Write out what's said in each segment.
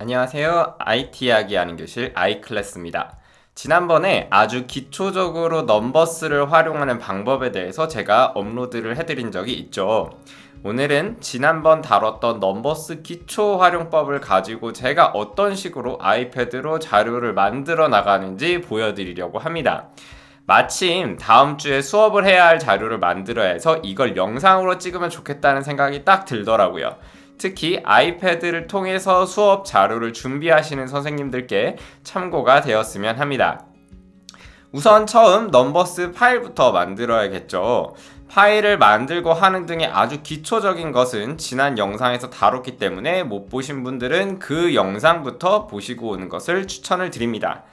안녕하세요. IT 이야기하는 교실 아이클래스입니다. 지난번에 아주 기초적으로 넘버스를 활용하는 방법에 대해서 제가 업로드를 해드린 적이 있죠. 오늘은 지난번 다뤘던 넘버스 기초 활용법을 가지고 제가 어떤 식으로 아이패드로 자료를 만들어 나가는지 보여드리려고 합니다. 마침 다음 주에 수업을 해야 할 자료를 만들어야 해서 이걸 영상으로 찍으면 좋겠다는 생각이 딱 들더라고요. 특히 아이패드를 통해서 수업 자료를 준비하시는 선생님들께 참고가 되었으면 합니다. 우선 처음 넘버스 파일부터 만들어야겠죠. 파일을 만들고 하는 등의 아주 기초적인 것은 지난 영상에서 다뤘기 때문에 못 보신 분들은 그 영상부터 보시고 오는 것을 추천을 드립니다.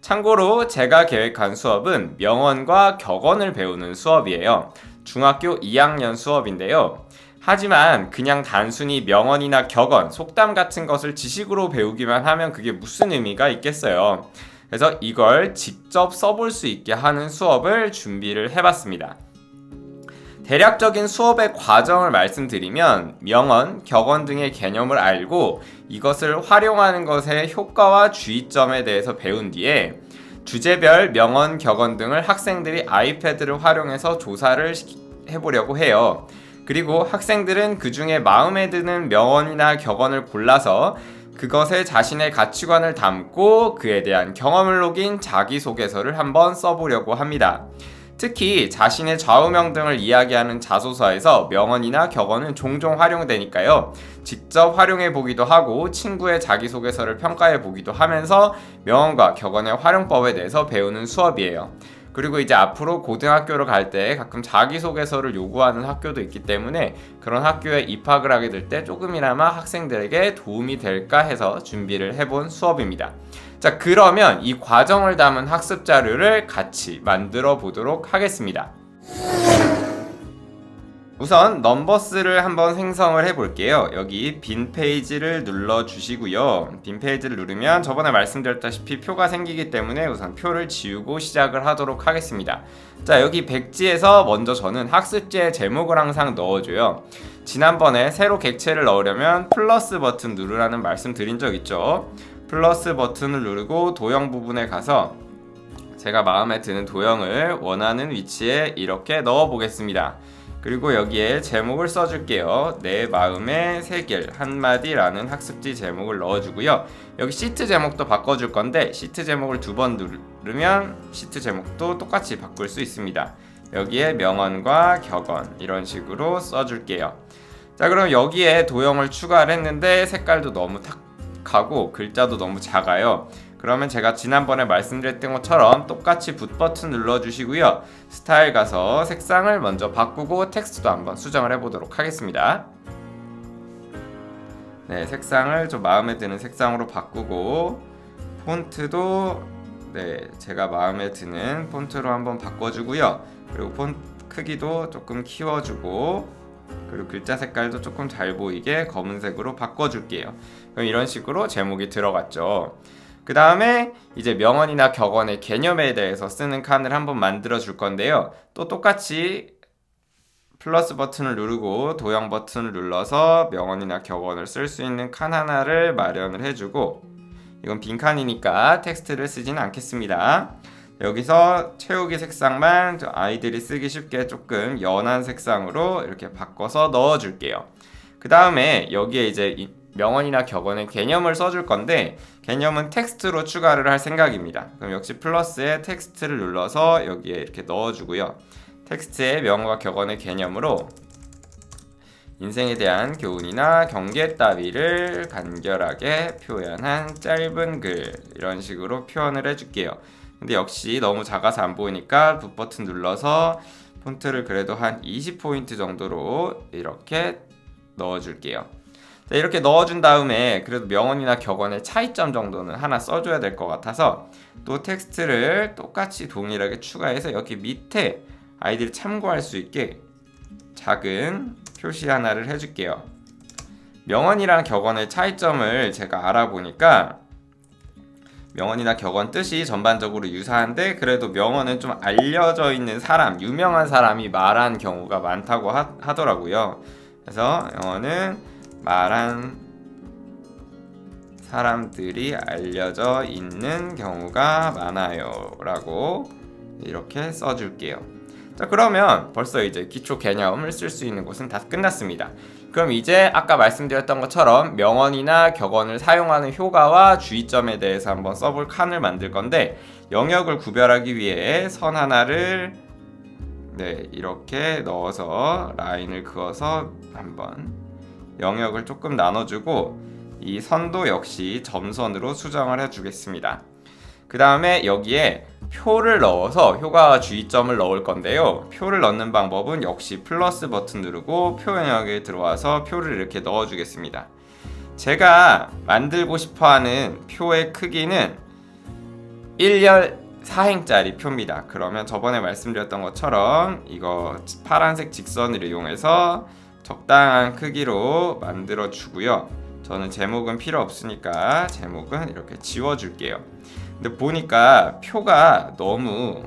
참고로 제가 계획한 수업은 명언과 격언을 배우는 수업이에요. 중학교 2학년 수업인데요. 하지만 그냥 단순히 명언이나 격언, 속담 같은 것을 지식으로 배우기만 하면 그게 무슨 의미가 있겠어요. 그래서 이걸 직접 써볼 수 있게 하는 수업을 준비를 해봤습니다. 대략적인 수업의 과정을 말씀드리면 명언, 격언 등의 개념을 알고 이것을 활용하는 것의 효과와 주의점에 대해서 배운 뒤에 주제별 명언, 격언 등을 학생들이 아이패드를 활용해서 조사를 해보려고 해요. 그리고 학생들은 그 중에 마음에 드는 명언이나 격언을 골라서 그것에 자신의 가치관을 담고 그에 대한 경험을 녹인 자기소개서를 한번 써보려고 합니다. 특히 자신의 좌우명 등을 이야기하는 자소서에서 명언이나 격언은 종종 활용되니까요. 직접 활용해 보기도 하고 친구의 자기소개서를 평가해 보기도 하면서 명언과 격언의 활용법에 대해서 배우는 수업이에요. 그리고 이제 앞으로 고등학교를 갈 때 가끔 자기소개서를 요구하는 학교도 있기 때문에 그런 학교에 입학을 하게 될 때 조금이나마 학생들에게 도움이 될까 해서 준비를 해본 수업입니다. 자, 그러면 이 과정을 담은 학습 자료를 같이 만들어 보도록 하겠습니다. 우선 넘버스를 한번 생성을 해볼게요. 여기 빈 페이지를 눌러주시고요. 빈 페이지를 누르면 저번에 말씀드렸다시피 표가 생기기 때문에 우선 표를 지우고 시작을 하도록 하겠습니다. 자, 여기 백지에서 먼저 저는 학습지의 제목을 항상 넣어줘요. 지난번에 새로 객체를 넣으려면 플러스 버튼 누르라는 말씀 드린 적 있죠. 플러스 버튼을 누르고 도형 부분에 가서 제가 마음에 드는 도형을 원하는 위치에 이렇게 넣어 보겠습니다. 그리고 여기에 제목을 써줄게요. 내 마음의 세길 한마디라는 학습지 제목을 넣어주고요. 여기 시트 제목도 바꿔줄 건데 시트 제목을 2번 누르면 시트 제목도 똑같이 바꿀 수 있습니다. 여기에 명언과 격언 이런 식으로 써줄게요. 자, 그럼 여기에 도형을 추가를 했는데 색깔도 너무 탁하고 글자도 너무 작아요. 그러면 제가 지난번에 말씀드렸던 것처럼 똑같이 붓 버튼 눌러주시고요. 스타일 가서 색상을 먼저 바꾸고 텍스트도 한번 수정을 해보도록 하겠습니다. 네, 색상을 좀 마음에 드는 색상으로 바꾸고 폰트도 제가 마음에 드는 폰트로 한번 바꿔주고요. 그리고 폰트 크기도 조금 키워주고 그리고 글자 색깔도 조금 잘 보이게 검은색으로 바꿔줄게요. 그럼 이런 식으로 제목이 들어갔죠. 그 다음에 이제 명언이나 격언의 개념에 대해서 쓰는 칸을 한번 만들어 줄 건데요. 또 똑같이 플러스 버튼을 누르고 도형 버튼을 눌러서 명언이나 격언을 쓸 수 있는 칸 하나를 마련을 해주고 이건 빈 칸이니까 텍스트를 쓰지는 않겠습니다. 여기서 채우기 색상만 아이들이 쓰기 쉽게 조금 연한 색상으로 이렇게 바꿔서 넣어줄게요. 그 다음에 여기에 이제 명언이나 격언의 개념을 써줄 건데 개념은 텍스트로 추가를 할 생각입니다. 그럼 역시 플러스에 텍스트를 눌러서 여기에 이렇게 넣어주고요. 텍스트에 명언과 격언의 개념으로 인생에 대한 교훈이나 경계 따위를 간결하게 표현한 짧은 글 이런 식으로 표현을 해줄게요. 근데 역시 너무 작아서 안 보이니까 붓 버튼 눌러서 폰트를 그래도 한 20포인트 정도로 이렇게 넣어줄게요. 자, 이렇게 넣어준 다음에 그래도 명언이나 격언의 차이점 정도는 하나 써줘야 될 것 같아서 또 텍스트를 똑같이 동일하게 추가해서 여기 밑에 아이들이 참고할 수 있게 작은 표시 하나를 해줄게요. 명언이랑 격언의 차이점을 제가 알아보니까 명언이나 격언 뜻이 전반적으로 유사한데 그래도 명언은 좀 알려져 있는 사람, 유명한 사람이 말한 경우가 많다고 하더라고요. 그래서 명언은 말한 사람들이 알려져 있는 경우가 많아요 라고 이렇게 써줄게요. 자, 그러면 벌써 이제 기초 개념을 쓸 수 있는 곳은 다 끝났습니다. 그럼 이제 아까 말씀드렸던 것처럼 명언이나 격언을 사용하는 효과와 주의점에 대해서 한번 써볼 칸을 만들 건데, 영역을 구별하기 위해 선 하나를 이렇게 넣어서 라인을 그어서 한번 영역을 조금 나눠주고, 이 선도 역시 점선으로 수정을 해주겠습니다. 그 다음에 여기에 표를 넣어서 효과와 주의점을 넣을 건데요. 표를 넣는 방법은 역시 플러스 버튼 누르고 표 영역에 들어와서 표를 이렇게 넣어주겠습니다. 제가 만들고 싶어하는 표의 크기는 1열 4행짜리 표입니다. 그러면 저번에 말씀드렸던 것처럼 이거 파란색 직선을 이용해서 적당한 크기로 만들어 주고요. 저는 제목은 필요 없으니까 제목은 이렇게 지워줄게요. 근데 보니까 표가 너무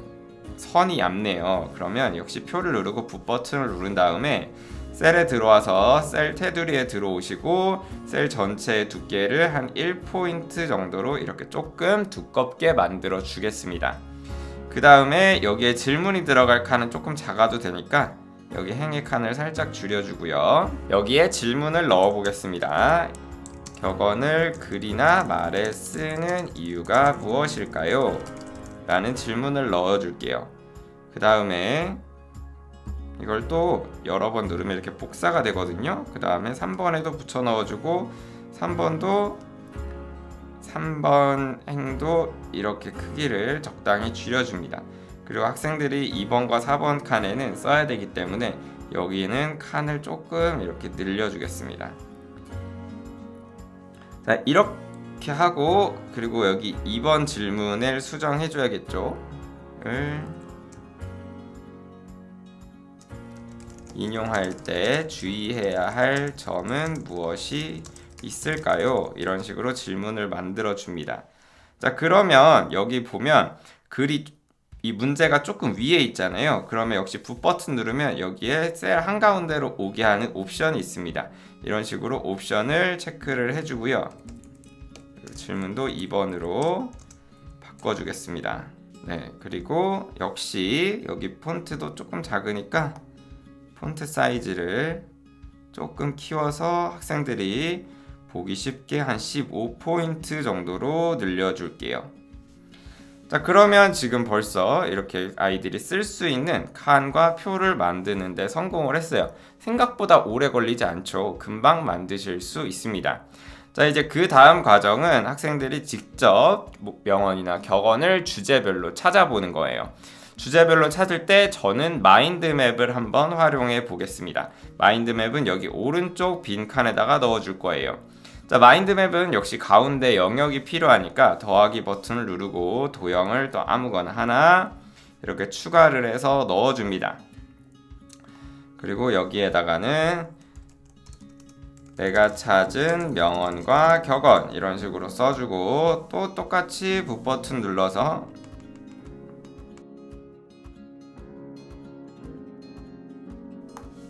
선이 얇네요. 그러면 역시 표를 누르고 붓 버튼을 누른 다음에 셀에 들어와서 셀 테두리에 들어오시고 셀 전체의 두께를 한 1포인트 정도로 이렇게 조금 두껍게 만들어 주겠습니다. 그 다음에 여기에 질문이 들어갈 칸은 조금 작아도 되니까 여기 행의 칸을 살짝 줄여주고요. 여기에 질문을 넣어 보겠습니다. 격언을 글이나 말에 쓰는 이유가 무엇일까요? 라는 질문을 넣어줄게요. 그 다음에 이걸 또 여러 번 누르면 이렇게 복사가 되거든요. 그 다음에 3번에도 붙여 넣어주고 3번도 3번 행도 이렇게 크기를 적당히 줄여줍니다. 그리고 학생들이 2번과 4번 칸에는 써야 되기 때문에 여기는 칸을 조금 이렇게 늘려주겠습니다. 자, 이렇게 하고, 그리고 여기 2번 질문을 수정해 줘야겠죠. 인용할 때 주의해야 할 점은 무엇이 있을까요? 이런 식으로 질문을 만들어 줍니다. 자, 그러면 여기 보면 글이 이 문제가 조금 위에 있잖아요. 그러면 역시 붓 버튼 누르면 여기에 셀 한가운데로 오게 하는 옵션이 있습니다. 이런 식으로 옵션을 체크를 해주고요. 질문도 2번으로 바꿔주겠습니다. 네, 그리고 역시 여기 폰트도 조금 작으니까 폰트 사이즈를 조금 키워서 학생들이 보기 쉽게 한 15포인트 정도로 늘려줄게요. 자, 그러면 지금 벌써 이렇게 아이들이 쓸 수 있는 칸과 표를 만드는데 성공을 했어요. 생각보다 오래 걸리지 않죠. 금방 만드실 수 있습니다. 자, 이제 그 다음 과정은 학생들이 직접 명언이나 격언을 주제별로 찾아보는 거예요. 주제별로 찾을 때 저는 마인드맵을 한번 활용해 보겠습니다. 마인드맵은 여기 오른쪽 빈 칸에다가 넣어줄 거예요. 자, 마인드맵은 역시 가운데 영역이 필요하니까 더하기 버튼을 누르고 도형을 또 아무거나 하나 이렇게 추가를 해서 넣어줍니다. 그리고 여기에다가는 내가 찾은 명언과 격언 이런 식으로 써주고, 또 똑같이 붓 버튼 눌러서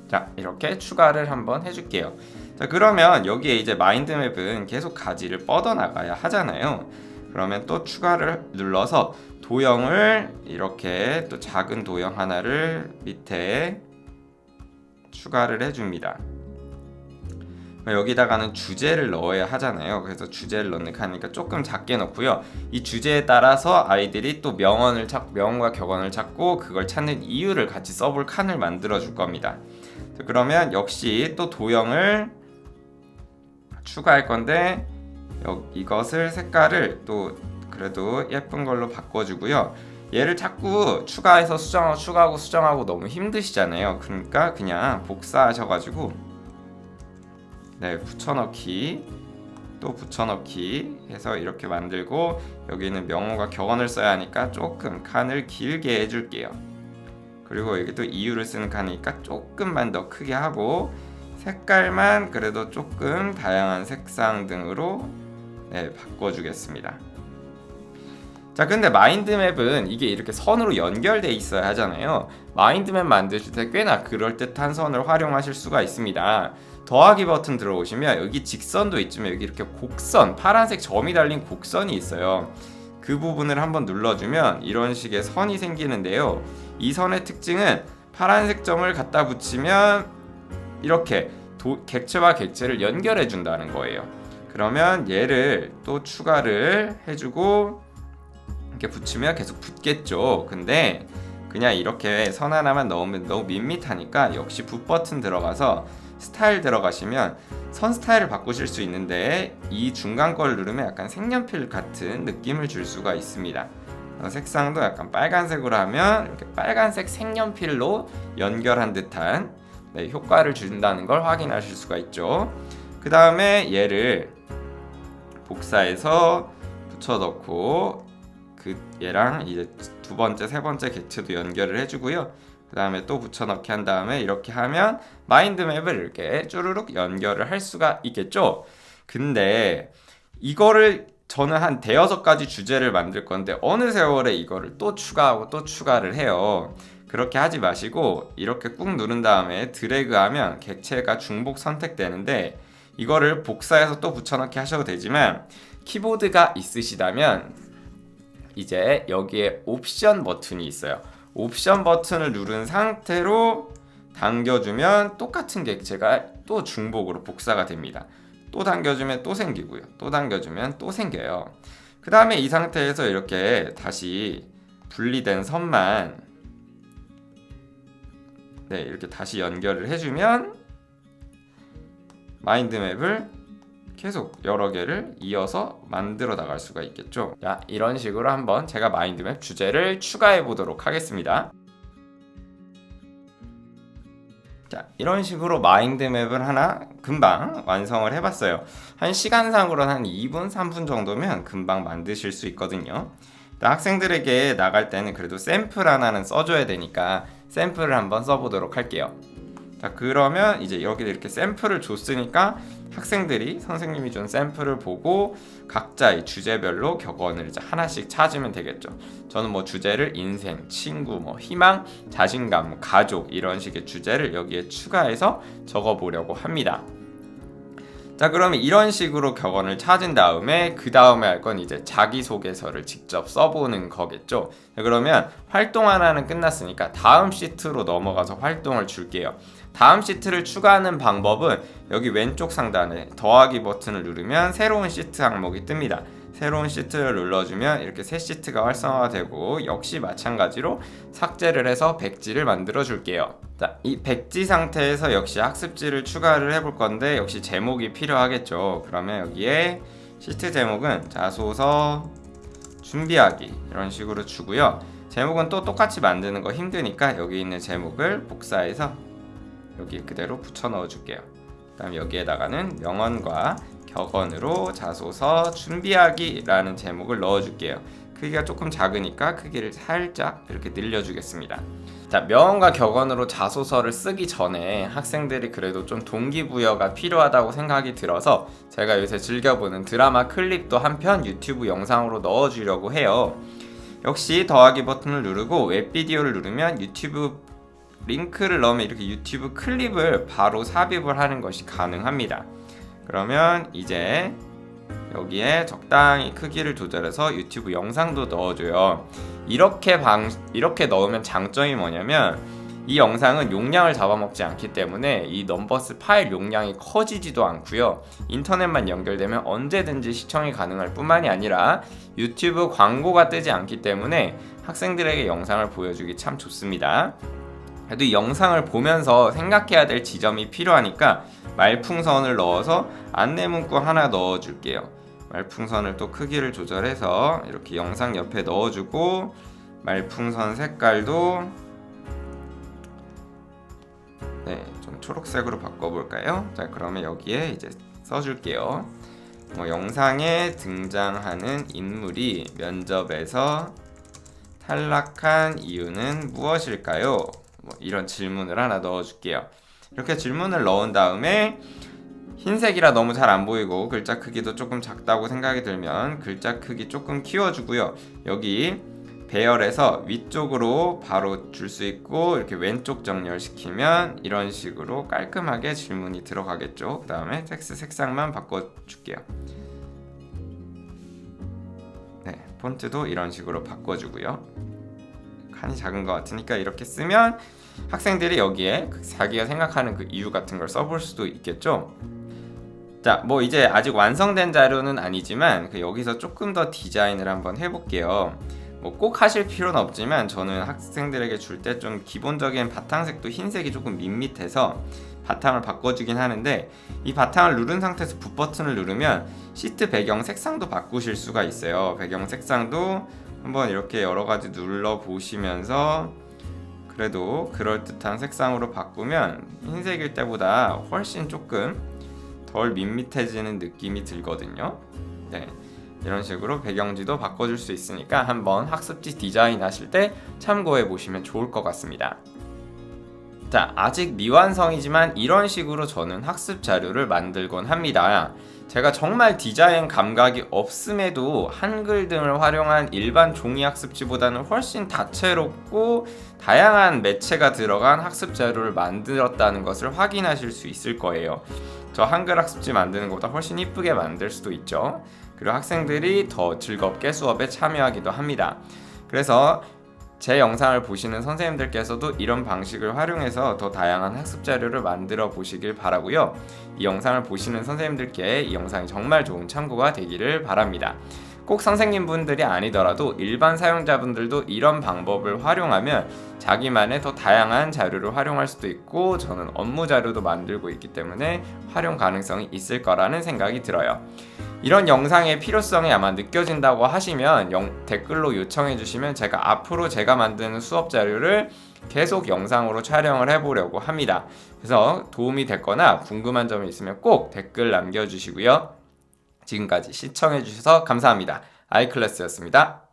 자, 이렇게 추가를 한번 해줄게요. 자, 그러면 여기에 이제 마인드맵은 계속 가지를 뻗어나가야 하잖아요. 그러면 또 추가를 눌러서 도형을 이렇게 또 작은 도형 하나를 밑에 추가를 해줍니다. 여기다가는 주제를 넣어야 하잖아요. 그래서 주제를 넣는 칸이니까 조금 작게 넣고요. 이 주제에 따라서 아이들이 또 명언과 격언을 찾고 그걸 찾는 이유를 같이 써볼 칸을 만들어 줄 겁니다. 그러면 역시 또 도형을 추가할 건데 이것을 색깔을 또 그래도 예쁜 걸로 바꿔주고요. 얘를 자꾸 추가해서 추가하고 수정하고 너무 힘드시잖아요. 그러니까 그냥 복사하셔가지고 붙여넣기 또 붙여넣기 해서 이렇게 만들고, 여기는 명언과 격언을 써야 하니까 조금 칸을 길게 해줄게요. 그리고 여기 또 이유를 쓰는 칸이니까 조금만 더 크게 하고, 색깔만 그래도 조금 다양한 색상 등으로 바꿔주겠습니다. 자, 근데 마인드맵은 이게 이렇게 선으로 연결돼 있어야 하잖아요. 마인드맵 만드실 때 꽤나 그럴듯한 선을 활용하실 수가 있습니다. 더하기 버튼 들어오시면 여기 직선도 있지만 여기 이렇게 곡선, 파란색 점이 달린 곡선이 있어요. 그 부분을 한번 눌러주면 이런 식의 선이 생기는데요. 이 선의 특징은 파란색 점을 갖다 붙이면 이렇게 객체와 객체를 연결해 준다는 거예요. 그러면 얘를 또 추가를 해주고 이렇게 붙이면 계속 붙겠죠. 근데 그냥 이렇게 선 하나만 넣으면 너무 밋밋하니까 역시 붓 버튼 들어가서 스타일 들어가시면 선 스타일을 바꾸실 수 있는데 이 중간 걸 누르면 약간 색연필 같은 느낌을 줄 수가 있습니다. 색상도 약간 빨간색으로 하면 이렇게 빨간색 색연필로 연결한 듯한 효과를 준다는 걸 확인하실 수가 있죠. 그 다음에 얘를 복사해서 붙여넣고 얘랑 이제 두 번째, 세 번째 객체도 연결을 해주고요. 그 다음에 또 붙여넣기 한 다음에 이렇게 하면 마인드맵을 이렇게 쭈루룩 연결을 할 수가 있겠죠. 근데 이거를 저는 한 대여섯 가지 주제를 만들 건데 어느 세월에 이거를 또 추가하고 또 추가를 해요. 그렇게 하지 마시고 이렇게 꾹 누른 다음에 드래그하면 객체가 중복 선택되는데 이거를 복사해서 또 붙여넣기 하셔도 되지만 키보드가 있으시다면 이제 여기에 옵션 버튼이 있어요. 옵션 버튼을 누른 상태로 당겨주면 똑같은 객체가 또 중복으로 복사가 됩니다. 또 당겨주면 또 생기고요. 또 당겨주면 또 생겨요. 그 다음에 이 상태에서 이렇게 다시 분리된 선만 이렇게 다시 연결을 해주면 마인드맵을 계속 여러 개를 이어서 만들어 나갈 수가 있겠죠. 자, 이런 식으로 한번 제가 마인드맵 주제를 추가해 보도록 하겠습니다. 자, 이런 식으로 마인드맵을 하나 금방 완성을 해봤어요. 한 시간상으로는 한 2분, 3분 정도면 금방 만드실 수 있거든요. 학생들에게 나갈 때는 그래도 샘플 하나는 써줘야 되니까 샘플을 한번 써보도록 할게요. 자, 그러면 이제 여기 이렇게 샘플을 줬으니까 학생들이 선생님이 준 샘플을 보고 각자의 주제별로 격언을 이제 하나씩 찾으면 되겠죠. 저는 뭐 주제를 인생, 친구, 뭐 희망, 자신감, 가족 이런 식의 주제를 여기에 추가해서 적어보려고 합니다. 자, 그러면 이런 식으로 격언을 찾은 다음에 그 다음에 할 건 이제 자기소개서를 직접 써보는 거겠죠. 자, 그러면 활동 하나는 끝났으니까 다음 시트로 넘어가서 활동을 줄게요. 다음 시트를 추가하는 방법은 여기 왼쪽 상단에 더하기 버튼을 누르면 새로운 시트 항목이 뜹니다. 새로운 시트를 눌러주면 이렇게 새 시트가 활성화가 되고 역시 마찬가지로 삭제를 해서 백지를 만들어 줄게요. 자, 이 백지 상태에서 역시 학습지를 추가를 해볼 건데 역시 제목이 필요하겠죠. 그러면 여기에 시트 제목은 자소서 준비하기 이런 식으로 주고요. 제목은 또 똑같이 만드는 거 힘드니까 여기 있는 제목을 복사해서 여기 그대로 붙여 넣어 줄게요. 그다음 여기에다가는 명언과 격언으로 자소서 준비하기 라는 제목을 넣어 줄게요. 크기가 조금 작으니까 크기를 살짝 이렇게 늘려주겠습니다. 자, 명언과 격언으로 자소서를 쓰기 전에 학생들이 그래도 좀 동기부여가 필요하다고 생각이 들어서 제가 요새 즐겨보는 드라마 클립도 한 편 유튜브 영상으로 넣어주려고 해요. 역시 더하기 버튼을 누르고 웹비디오를 누르면 유튜브 링크를 넣으면 이렇게 유튜브 클립을 바로 삽입을 하는 것이 가능합니다. 그러면 이제 여기에 적당히 크기를 조절해서 유튜브 영상도 넣어줘요. 이렇게 넣으면 장점이 뭐냐면 이 영상은 용량을 잡아먹지 않기 때문에 이 넘버스 파일 용량이 커지지도 않고요. 인터넷만 연결되면 언제든지 시청이 가능할 뿐만이 아니라 유튜브 광고가 뜨지 않기 때문에 학생들에게 영상을 보여주기 참 좋습니다. 그래도 이 영상을 보면서 생각해야 될 지점이 필요하니까 말풍선을 넣어서 안내 문구 하나 넣어줄게요. 말풍선을 또 크기를 조절해서 이렇게 영상 옆에 넣어주고 말풍선 색깔도 좀 초록색으로 바꿔볼까요? 자, 그러면 여기에 이제 써줄게요. 영상에 등장하는 인물이 면접에서 탈락한 이유는 무엇일까요? 이런 질문을 하나 넣어줄게요. 이렇게 질문을 넣은 다음에 흰색이라 너무 잘 안 보이고 글자 크기도 조금 작다고 생각이 들면 글자 크기 조금 키워주고요. 여기 배열해서 위쪽으로 바로 줄 수 있고 이렇게 왼쪽 정렬시키면 이런 식으로 깔끔하게 질문이 들어가겠죠. 그 다음에 텍스트 색상만 바꿔줄게요. 네, 폰트도 이런 식으로 바꿔주고요. 칸이 작은 것 같으니까 이렇게 쓰면 학생들이 여기에 자기가 생각하는 그 이유 같은 걸 써볼 수도 있겠죠. 자, 뭐 이제 아직 완성된 자료는 아니지만 여기서 조금 더 디자인을 한번 해볼게요. 뭐 꼭 하실 필요는 없지만 저는 학생들에게 줄 때 좀 기본적인 바탕색도 흰색이 조금 밋밋해서 바탕을 바꿔주긴 하는데, 이 바탕을 누른 상태에서 붓 버튼을 누르면 시트 배경 색상도 바꾸실 수가 있어요. 배경 색상도 한번 이렇게 여러 가지 눌러 보시면서 그래도 그럴듯한 색상으로 바꾸면 흰색일 때보다 훨씬 조금 덜 밋밋해지는 느낌이 들거든요. 네, 이런 식으로 배경지도 바꿔줄 수 있으니까 한번 학습지 디자인 하실 때 참고해 보시면 좋을 것 같습니다. 자, 아직 미완성이지만 이런 식으로 저는 학습 자료를 만들곤 합니다. 제가 정말 디자인 감각이 없음에도 한글 등을 활용한 일반 종이 학습지보다는 훨씬 다채롭고 다양한 매체가 들어간 학습 자료를 만들었다는 것을 확인하실 수 있을 거예요. 저 한글 학습지 만드는 것보다 훨씬 이쁘게 만들 수도 있죠. 그리고 학생들이 더 즐겁게 수업에 참여하기도 합니다. 그래서 제 영상을 보시는 선생님들께서도 이런 방식을 활용해서 더 다양한 학습 자료를 만들어 보시길 바라고요. 이 영상을 보시는 선생님들께 이 영상이 정말 좋은 참고가 되기를 바랍니다. 꼭 선생님분들이 아니더라도 일반 사용자분들도 이런 방법을 활용하면 자기만의 더 다양한 자료를 활용할 수도 있고, 저는 업무 자료도 만들고 있기 때문에 활용 가능성이 있을 거라는 생각이 들어요. 이런 영상의 필요성이 아마 느껴진다고 하시면 댓글로 요청해 주시면 제가 앞으로 제가 만드는 수업 자료를 계속 영상으로 촬영을 해보려고 합니다. 그래서 도움이 됐거나 궁금한 점이 있으면 꼭 댓글 남겨주시고요. 지금까지 시청해 주셔서 감사합니다. 아이클래스였습니다.